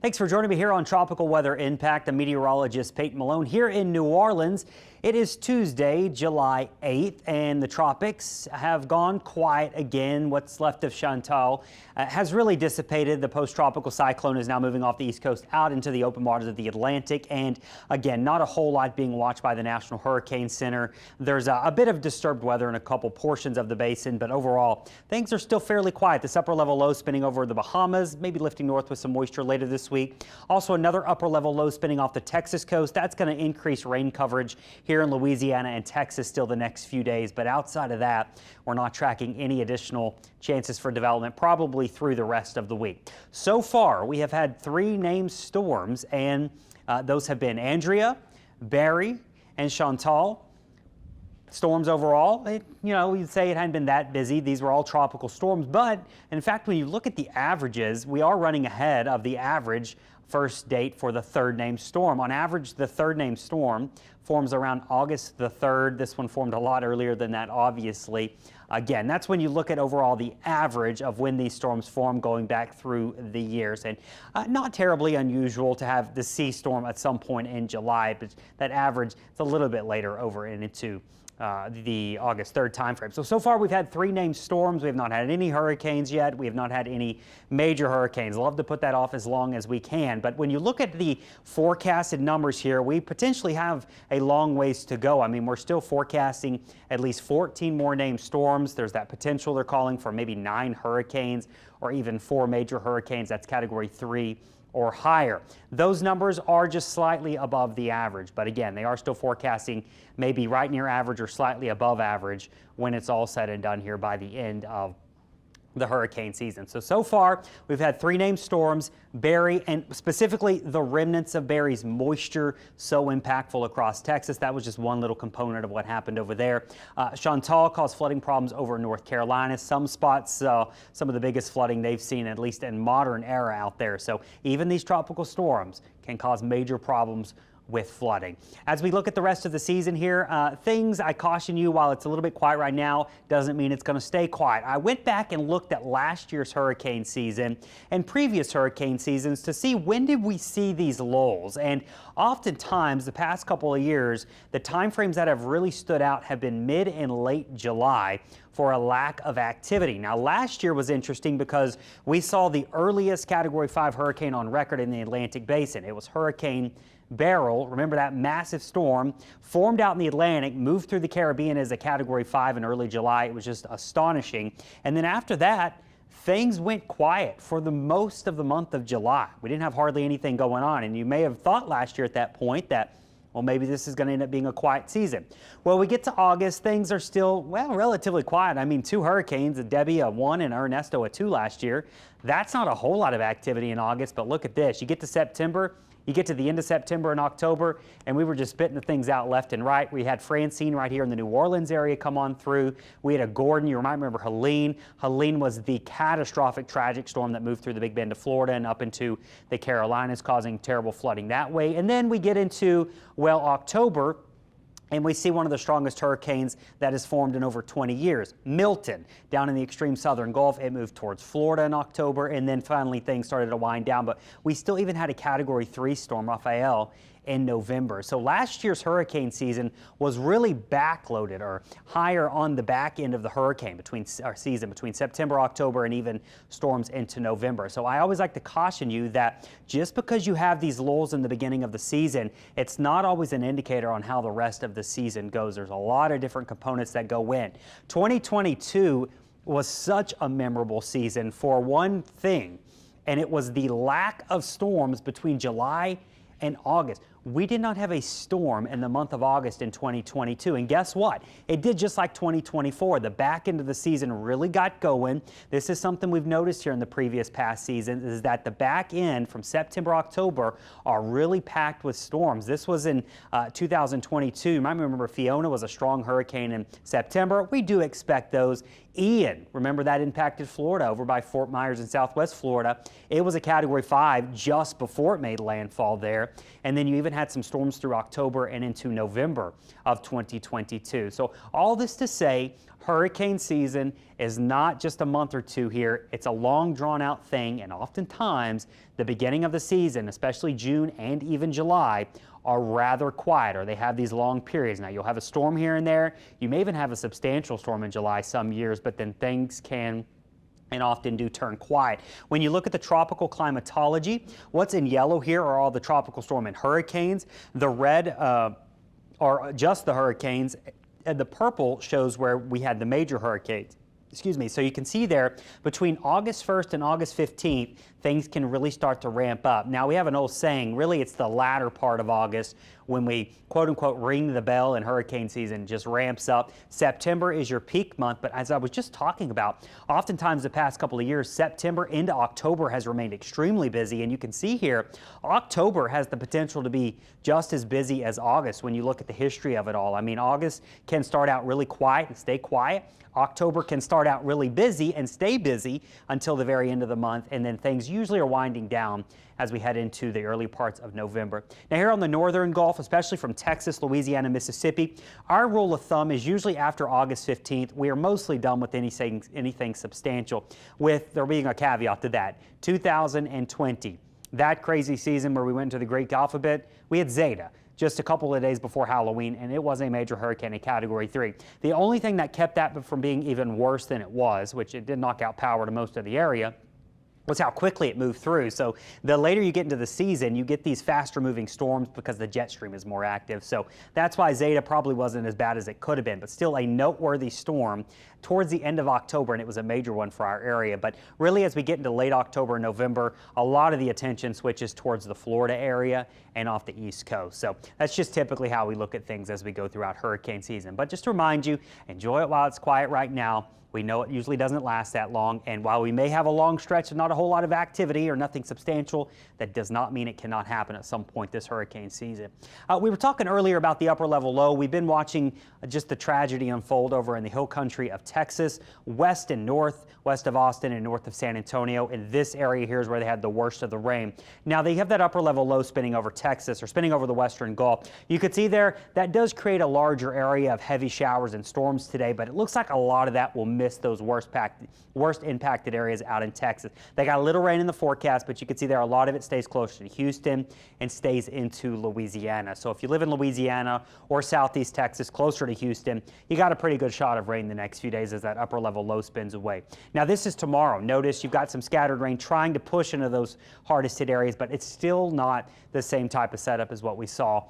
Thanks for joining me here on Tropical Weather Impact. I'm meteorologist Payton Malone here in New Orleans. It is Tuesday, July 8th, and the tropics have gone quiet again. What's left of Chantal has really dissipated. The post-tropical cyclone is now moving off the East Coast out into the open waters of the Atlantic. And again, not a whole lot being watched by the National Hurricane Center. There's a bit of disturbed weather in a couple portions of the basin, but overall, things are still fairly quiet. This upper level low spinning over the Bahamas, maybe lifting north with some moisture later this week. Also, another upper level low spinning off the Texas coast. That's going to increase rain coverage here in Louisiana and Texas still the next few days. But outside of that, we're not tracking any additional chances for development probably through the rest of the week. So far, we have had 3 named storms, and those have been Andrea, Barry, and Chantal. Storms overall, you'd say it hadn't been that busy. These were all tropical storms, but in fact, when you look at the averages, we are running ahead of the average first date for the third named storm. On average, the third named storm forms around August the 3rd. This one formed a lot earlier than that, obviously. Again, that's when you look at overall the average of when these storms form going back through the years. And not terribly unusual to have the sea storm at some point in July, but that average is a little bit later over into the August 3rd timeframe. So far we've had 3 named storms. We have not had any hurricanes yet. We have not had any major hurricanes. Love to put that off as long as we can. But when you look at the forecasted numbers here, we potentially have a long ways to go. I mean, we're still forecasting at least 14 more named storms. There's that potential they're calling for maybe 9 hurricanes or even 4 major hurricanes. That's category 3 or higher. Those numbers are just slightly above the average, but again, they are still forecasting maybe right near average or slightly above average when it's all said and done here by the end of the hurricane season. So far, we've had 3 named storms, Barry, and specifically the remnants of Barry's moisture so impactful across Texas. That was just one little component of what happened over there. Chantal caused flooding problems over North Carolina. Some spots, some of the biggest flooding they've seen, at least in modern era out there. So even these tropical storms can cause major problems with flooding. As we look at the rest of the season here, things I caution you, while it's a little bit quiet right now, doesn't mean it's going to stay quiet. I went back and looked at last year's hurricane season and previous hurricane seasons to see when did we see these lulls. And oftentimes, the past couple of years, the time frames that have really stood out have been mid and late July for a lack of activity. Now, last year was interesting because we saw the earliest Category 5 hurricane on record in the Atlantic Basin. It was Hurricane Beryl. Remember that massive storm formed out in the Atlantic, moved through the Caribbean as a Category 5 in early July. It was just astonishing. And then after that, things went quiet for the most of the month of July. We didn't have hardly anything going on. And you may have thought last year at that point that, well, maybe this is going to end up being a quiet season. Well, we get to August, things are still, well, relatively quiet. I mean, 2 hurricanes, a Debbie, a 1, and Ernesto, a 2 last year. That's not a whole lot of activity in August, but look at this. You get to September, you get to the end of September and October, and we were just spitting the things out left and right. We had Francine right here in the New Orleans area come on through. We had a Gordon. You might remember Helene. Helene was the catastrophic, tragic storm that moved through the Big Bend of Florida and up into the Carolinas, causing terrible flooding that way. And then we get into, well, October, and we see one of the strongest hurricanes that has formed in over 20 years. Milton, down in the extreme southern Gulf. It moved towards Florida in October, and then finally things started to wind down. But we still even had a Category 3 storm, Rafael, in November. So last year's hurricane season was really backloaded or higher on the back end of the hurricane between September, October, and even storms into November. So I always like to caution you that just because you have these lulls in the beginning of the season, it's not always an indicator on how the rest of the season goes. There's a lot of different components that go in. 2022 was such a memorable season for one thing, and it was the lack of storms between July and August. We did not have a storm in the month of August in 2022. And guess what? It did just like 2024. The back end of the season really got going. This is something we've noticed here in the previous past seasons, is that the back end from September, October are really packed with storms. This was in 2022. You might remember Fiona was a strong hurricane in September. We do expect those. Ian, remember that impacted Florida over by Fort Myers in southwest Florida. It was a Category 5 just before it made landfall there. And then you even had some storms through October and into November of 2022. So all this to say, hurricane season is not just a month or two here. It's a long drawn out thing, and oftentimes the beginning of the season, especially June and even July, are rather quiet, or they have these long periods. Now, you'll have a storm here and there. You may even have a substantial storm in July some years, but then things can and often do turn quiet. When you look at the tropical climatology, what's in yellow here are all the tropical storm and hurricanes. The red are just the hurricanes, and the purple shows where we had the major hurricanes. Excuse me. So you can see there between August 1st and August 15th, things can really start to ramp up. Now, we have an old saying, really it's the latter part of August when we quote unquote ring the bell and hurricane season just ramps up. September is your peak month, but as I was just talking about, oftentimes the past couple of years, September into October has remained extremely busy. And you can see here, October has the potential to be just as busy as August when you look at the history of it all. I mean, August can start out really quiet and stay quiet. October can start out really busy and stay busy until the very end of the month, and then things usually are winding down as we head into the early parts of November. Now, here on the northern Gulf, especially from Texas, Louisiana, Mississippi, our rule of thumb is usually after August 15th, we are mostly done with anything substantial, with there being a caveat to that. 2020, that crazy season where we went into the Greek alphabet, we had Zeta just a couple of days before Halloween, and it was a major hurricane, a Category 3. The only thing that kept that from being even worse than it was, which it did knock out power to most of the area, was how quickly it moved through. So the later you get into the season, you get these faster moving storms because the jet stream is more active. So that's why Zeta probably wasn't as bad as it could have been, but still a noteworthy storm towards the end of October, and it was a major one for our area. But really, as we get into late October and November, a lot of the attention switches towards the Florida area and off the East Coast. So that's just typically how we look at things as we go throughout hurricane season. But just to remind you, enjoy it while it's quiet right now. We know it usually doesn't last that long, and while we may have a long stretch of not a whole lot of activity or nothing substantial, that does not mean it cannot happen at some point this hurricane season. We were talking earlier about the upper level low. We've been watching just the tragedy unfold over in the hill country of Texas, west and north, west of Austin and north of San Antonio. In this area here is where they had the worst of the rain. Now they have that upper level low spinning over Texas, or spinning over the western Gulf. You could see there that does create a larger area of heavy showers and storms today, but it looks like a lot of that will miss those worst impacted areas out in Texas. They got a little rain in the forecast, but you can see there a lot of it stays closer to Houston and stays into Louisiana. So if you live in Louisiana or southeast Texas, closer to Houston, you got a pretty good shot of rain the next few days as that upper level low spins away. Now this is tomorrow. Notice you've got some scattered rain trying to push into those hardest hit areas, but it's still not the same type of setup as what we saw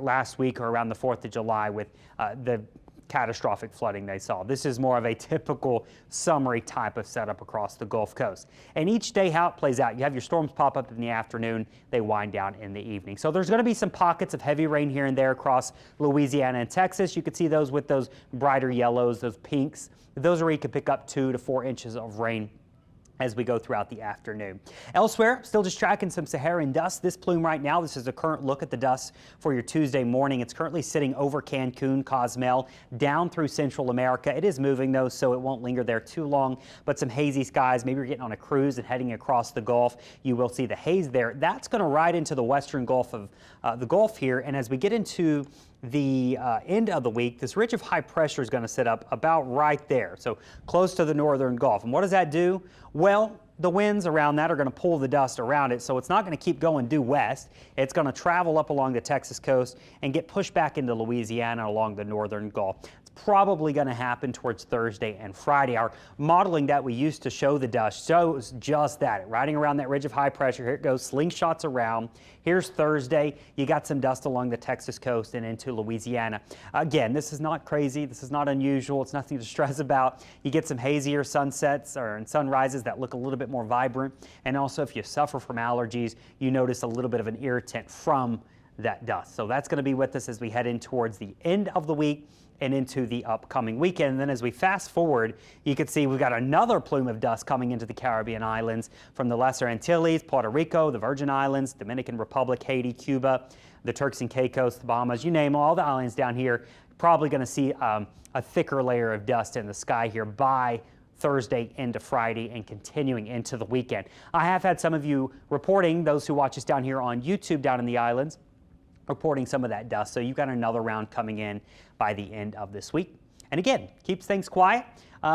last week or around the 4th of July with the catastrophic flooding they saw. This is more of a typical summery type of setup across the Gulf Coast. And each day how it plays out, you have your storms pop up in the afternoon, they wind down in the evening. So there's going to be some pockets of heavy rain here and there across Louisiana and Texas. You can see those with those brighter yellows, those pinks. Those are where you can pick up 2 to 4 inches of rain as we go throughout the afternoon. Elsewhere, still just tracking some Saharan dust. This plume right now, this is a current look at the dust for your Tuesday morning. It's currently sitting over Cancun, Cozumel, down through Central America. It is moving though, so it won't linger there too long, but some hazy skies. Maybe you're getting on a cruise and heading across the Gulf. You will see the haze there. That's going to ride into the western Gulf of the Gulf here, and as we get into the end of the week, this ridge of high pressure is going to sit up about right there, so close to the northern Gulf. And what does that do? Well, the winds around that are going to pull the dust around it, so it's not going to keep going due west. It's going to travel up along the Texas coast and get pushed back into Louisiana along the northern Gulf. It's probably going to happen towards Thursday and Friday. Our modeling that we used to show the dust shows just that. Riding around that ridge of high pressure, here it goes, slingshots around. Here's Thursday. You got some dust along the Texas coast and into Louisiana. Again, this is not crazy. This is not unusual. It's nothing to stress about. You get some hazier sunsets and sunrises that look a little bit more vibrant. And also, if you suffer from allergies, you notice a little bit of an irritant from that dust. So that's going to be with us as we head in towards the end of the week and into the upcoming weekend. And then as we fast forward, you can see we've got another plume of dust coming into the Caribbean islands from the Lesser Antilles, Puerto Rico, the Virgin Islands, Dominican Republic, Haiti, Cuba, the Turks and Caicos, the Bahamas, you name all the islands down here. Probably going to see a thicker layer of dust in the sky here by Thursday into Friday and continuing into the weekend. I have had some of you reporting, those who watch us down here on YouTube down in the islands, reporting some of that dust. So you've got another round coming in by the end of this week. And again, keeps things quiet.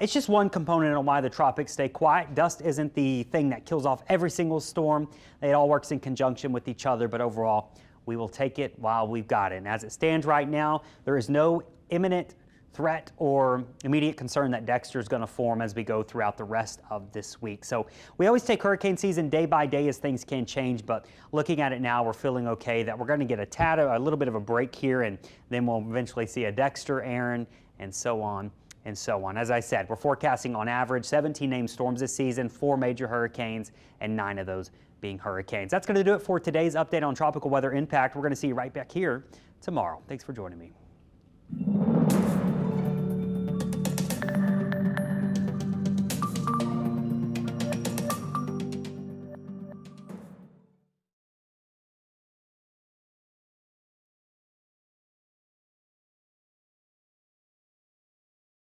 It's just one component on why the tropics stay quiet. Dust isn't the thing that kills off every single storm. It all works in conjunction with each other, but overall, we will take it while we've got it. And as it stands right now, there is no imminent threat or immediate concern that Dexter is going to form as we go throughout the rest of this week. So we always take hurricane season day by day as things can change, but looking at it now, we're feeling okay that we're going to get a little bit of a break here, and then we'll eventually see a Dexter, Aaron, and so on and so on. As I said, we're forecasting on average 17 named storms this season, 4 major hurricanes, and 9 of those being hurricanes. That's going to do it for today's update on tropical weather impact. We're going to see you right back here tomorrow. Thanks for joining me.